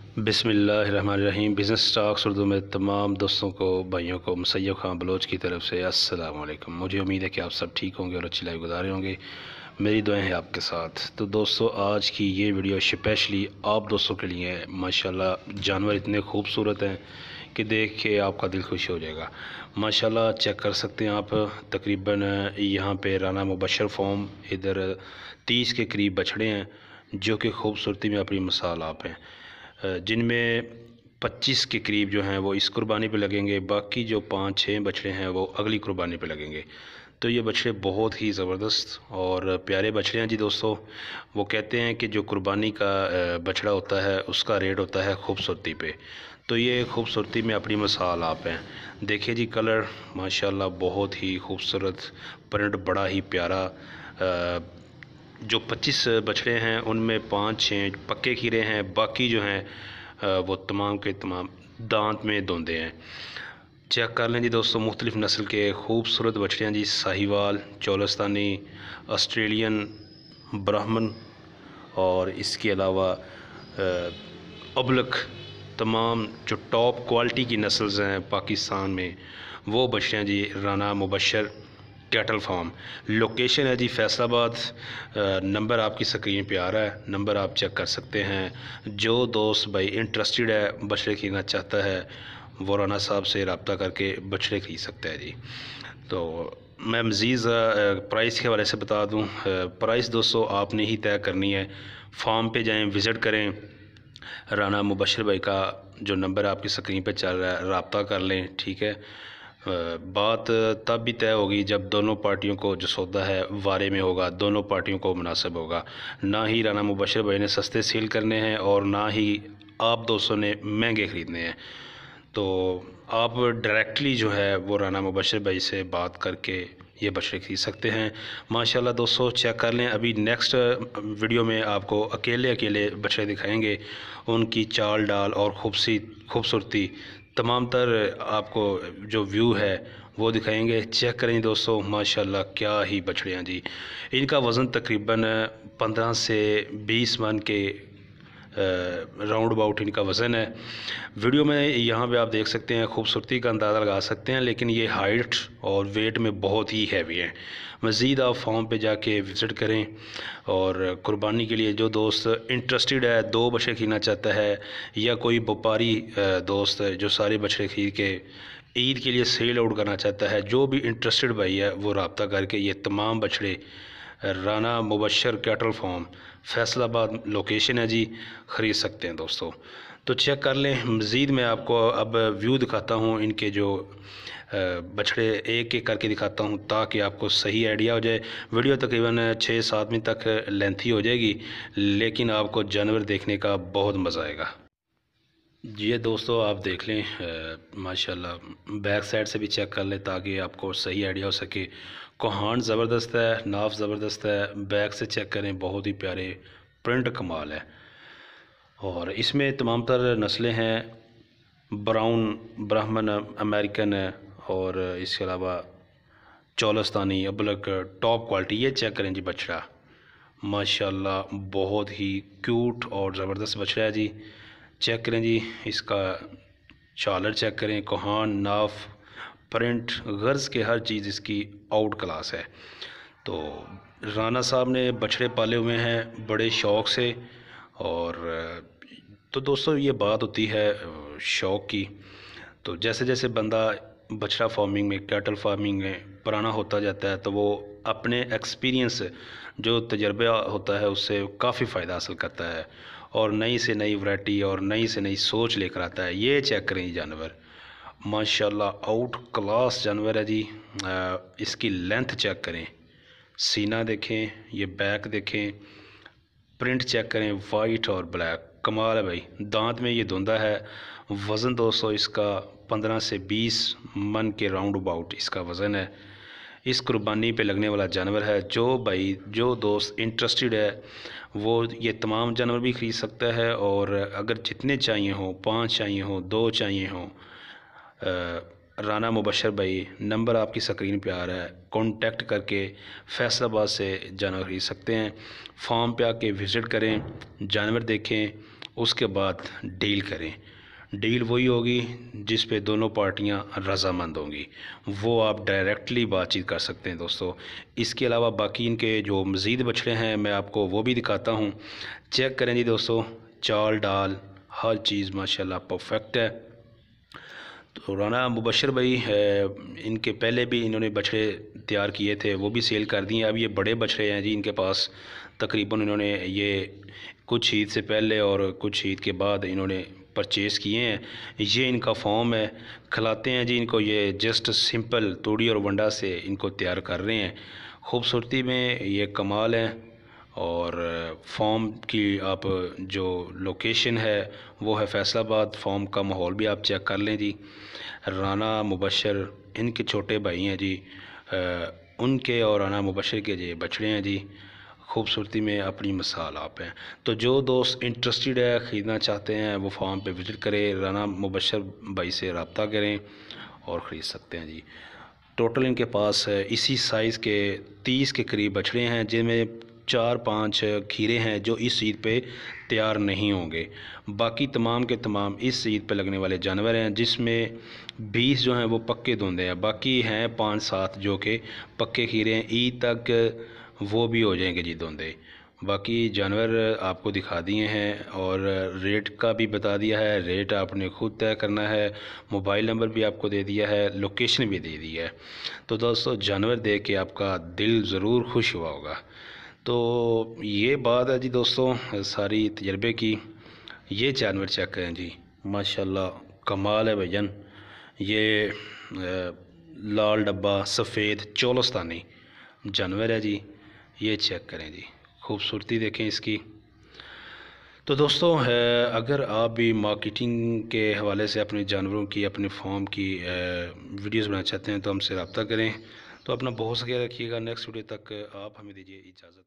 बिस्मिल्लाहिर्रहमानिर्रहीम। Business stocks Urdu में तमाम दोस्तों को, भाइयों को मुसैयब खां बलोच की तरफ से अस्सलाम वालेकुम। मुझे उम्मीद है कि आप सब ठीक होंगे और अच्छी लाइफ गुजारे होंगे। मेरी दुआएं हैं आपके साथ। तो दोस्तों, आज की ये वीडियो स्पेशली आप दोस्तों के लिए है। माशाल्लाह जानवर इतने खूबसूरत हैं कि देख के आपका दिल खुश हो जाएगा। माशाल्लाह चेक कर सकते हैं आप। तकरीबन यहाँ पे राना मुबशर फॉर्म, इधर 30 के करीब बछड़े हैं जो कि खूबसूरती में अपनी मिसाल आप हैं, जिनमें 25 के करीब जो हैं वो इस कुर्बानी पे लगेंगे। बाकी जो 5-6 बछड़े हैं वो अगली कुर्बानी पे लगेंगे। तो ये बछड़े बहुत ही ज़बरदस्त और प्यारे बछड़े हैं जी दोस्तों। वो कहते हैं कि जो कुर्बानी का बछड़ा होता है उसका रेट होता है खूबसूरती पे। तो ये खूबसूरती में अपनी मिसाल आप हैं। देखिए जी, कलर माशाल्लाह बहुत ही खूबसूरत, प्रिंट बड़ा ही प्यारा। जो 25 बछड़े हैं उनमें 5-6 पक्के खीरे हैं, बाकी जो हैं वो तमाम के तमाम दांत में धोंदे हैं। चेक कर लें जी दोस्तों, मुख्तलिफ़ नस्ल के खूबसूरत बछड़े हैं जी। साहिवाल, चोलस्तानी, ऑस्ट्रेलियन, ब्राह्मण और इसके अलावा अबलख, तमाम जो टॉप क्वालिटी की नस्ल्स हैं पाकिस्तान में वो बछड़े हैं जी। Rana Mubashar cattle farm, location है जी फैसलाबाद। नंबर आपकी स्क्रीन पे आ रहा है, नंबर आप चेक कर सकते हैं। जो दोस्त भाई इंटरेस्टेड है, बछड़े खरीदना चाहता है, वो राना साहब से रब्ता करके बछड़े खरीद सकता है जी। तो मैं मज़ीद प्राइस के हवाले से बता दूं। प्राइस दोस्तों आपने ही तय करनी है। फार्म पे जाएं, विज़िट करें। राना मुबशर भाई का जो नंबर आपकी स्क्रीन पे चल रहा है, रब्ता कर लें, ठीक है। बात तब भी तय होगी जब दोनों पार्टियों को जो सौदा है वारे में होगा, दोनों पार्टियों को मुनासिब होगा। ना ही राना मुबशर भाई ने सस्ते सेल करने हैं और ना ही आप दोस्तों ने महंगे ख़रीदने हैं। तो आप डायरेक्टली जो है वो राना मुबशर भाई से बात करके ये बछड़े खरीद सकते हैं। माशाल्लाह दोस्तों चेक कर लें। अभी नेक्स्ट वीडियो में आपको अकेले अकेले बछड़े दिखाएंगे, उनकी चाल डाल और खूबसूरती तमाम तर आपको जो व्यू है वो दिखाएंगे। चेक करें दोस्तों, माशाल्लाह क्या ही बछड़े हैं जी। इनका वज़न तकरीबन 15 से 20 मन के राउंड अबाउट इनका वज़न है। वीडियो में यहाँ पे आप देख सकते हैं, खूबसूरती का अंदाज़ा लगा सकते हैं, लेकिन ये हाइट और वेट में बहुत ही हैवी हैं। मज़ीद आप फार्म पे जाके विज़िट करें। और कुर्बानी के लिए जो दोस्त इंटरेस्टेड है, 2 बछड़े खरीदना चाहता है, या कोई व्यापारी दोस्त है जो सारे बछड़े खरीद के ईद के लिए सेल आउट करना चाहता है, जो भी इंटरेस्टेड भाई है वो रब्ता करके ये तमाम बछड़े Rana Mubashar cattle farm, Faisalabad location है जी, ख़रीद सकते हैं दोस्तों। तो चेक कर लें। मज़ीद मैं आपको अब व्यू दिखाता हूँ इनके, जो बछड़े एक एक करके दिखाता हूँ ताकि आपको सही आइडिया हो जाए। वीडियो तकरीबन 6-7 मिनट तक लेंथी हो जाएगी, लेकिन आपको जानवर देखने का बहुत मज़ा आएगा। ये दोस्तों आप देख लें, माशाल्लाह बैक साइड से भी चेक कर लें ताकि आपको सही आइडिया हो सके। कोहान ज़बरदस्त है, नाफ ज़बरदस्त है। बैक से चेक करें, बहुत ही प्यारे प्रिंट कमाल है। और इसमें तमाम तर नस्लें हैं, ब्राउन, ब्राह्मण, अमेरिकन है, और इसके अलावा चोलस्तानी, अबलक, टॉप क्वालिटी। ये चेक करें जी बछड़ा, माशाल्लाह बहुत ही क्यूट और ज़बरदस्त बछड़ा है जी। चेक करें जी, इसका चालर चेक करें, कोहान, नाफ, प्रिंट, गर्ज़ के हर चीज़ इसकी आउट क्लास है। तो राना साहब ने बछड़े पाले हुए हैं बड़े शौक़ से। और तो दोस्तों ये बात होती है शौक़ की। तो जैसे जैसे बंदा बछड़ा फार्मिंग में, कैटल फार्मिंग में पुराना होता जाता है, तो वो अपने एक्सपीरियंस, जो तजर्बा होता है, उससे काफ़ी फ़ायदा हासिल करता है और नई से नई वैरायटी और नई से नई सोच लेकर आता है। ये चेक करें ये जानवर, माशाल्लाह आउट क्लास जानवर है जी। इसकी लेंथ चेक करें, सीना देखें, ये बैक देखें, प्रिंट चेक करें, वाइट और ब्लैक, कमाल है भाई। दांत में ये धुंधा है। वज़न दोस्तों इसका 15 से 20 मन के राउंड अबाउट इसका वज़न है। इस कुर्बानी पे लगने वाला जानवर है। जो भाई, जो दोस्त इंटरेस्टेड है वो ये तमाम जानवर भी ख़रीद सकता है। और अगर जितने चाहिए हों, 5 चाहिए हों, 2 चाहिए हों, राना मुबशर भाई नंबर आपकी स्क्रीन पे आ रहा है, कांटेक्ट करके फैसलाबाद से जानवर खरीद सकते हैं। फार्म पे आके विज़िट करें, जानवर देखें उसके बाद डील करें। डील वही होगी जिस पे दोनों पार्टियां रजामंद होंगी, वो आप डायरेक्टली बातचीत कर सकते हैं दोस्तों। इसके अलावा बाकी इनके जो मज़ीद बछड़े हैं मैं आपको वो भी दिखाता हूँ। चेक करें जी दोस्तों, चाल डाल हर चीज़ माशाल्लाह परफेक्ट है। तो राना मुबशर भाई है, इनके पहले भी इन्होंने बछड़े तैयार किए थे, वो भी सेल कर दिए। अब ये बड़े बछड़े हैं जी इनके पास, तकरीबन इन्होंने ये कुछ ईद से पहले और कुछ ईद के बाद इन्होंने परचेज़ किए हैं। ये इनका फॉर्म है, खिलाते हैं जी इनको, ये जस्ट सिंपल तूड़ी और वंडा से इनको तैयार कर रहे हैं। खूबसूरती में ये कमाल है। और फॉर्म की आप जो लोकेशन है वो है फैसलाबाद। फॉर्म का माहौल भी आप चेक कर लें जी। राना मुबशर इनके छोटे भाई हैं जी, उनके और राना मुबशर के जो बछड़े हैं जी, खूबसूरती में अपनी मिसाल आप हैं। तो जो दोस्त इंटरेस्टेड है, ख़रीदना चाहते हैं, वो फार्म पे विज़िट करें, राना मुबशर भाई से रब्ता करें और ख़रीद सकते हैं जी। टोटल इनके पास इसी साइज़ के 30 के करीब बछड़े हैं, जिनमें 4-5 खीरे हैं जो इस ईद पे तैयार नहीं होंगे। बाकी तमाम के तमाम इस ईद पे लगने वाले जानवर हैं, जिसमें 20 जो हैं वो पक्के धुंधे हैं, बाकी हैं 5-7 जो कि पक्के खीरे हैं। ईद तक वो भी हो जाएंगे जी धुंधे। बाकी जानवर आपको दिखा दिए हैं और रेट का भी बता दिया है। रेट आपने खुद तय करना है। मोबाइल नंबर भी आपको दे दिया है, लोकेशन भी दे दी है। तो दोस्तों जानवर देख के आपका दिल ज़रूर खुश हुआ होगा। तो ये बात है जी दोस्तों सारी तजर्बे की। ये जानवर चेक करें जी, माशाल्लाह कमाल है भैया। ये लाल डब्बा सफ़ेद चोलस्तानी जानवर है जी, ये चेक करें जी, खूबसूरती देखें इसकी। तो दोस्तों अगर आप भी मार्केटिंग के हवाले से अपने जानवरों की, अपने फार्म की वीडियोस बनाना चाहते हैं तो हमसे रब्ता करें। तो अपना बहुत सा ख्याल रखिएगा। नेक्स्ट वीडियो तक आप हमें दीजिए इजाज़त।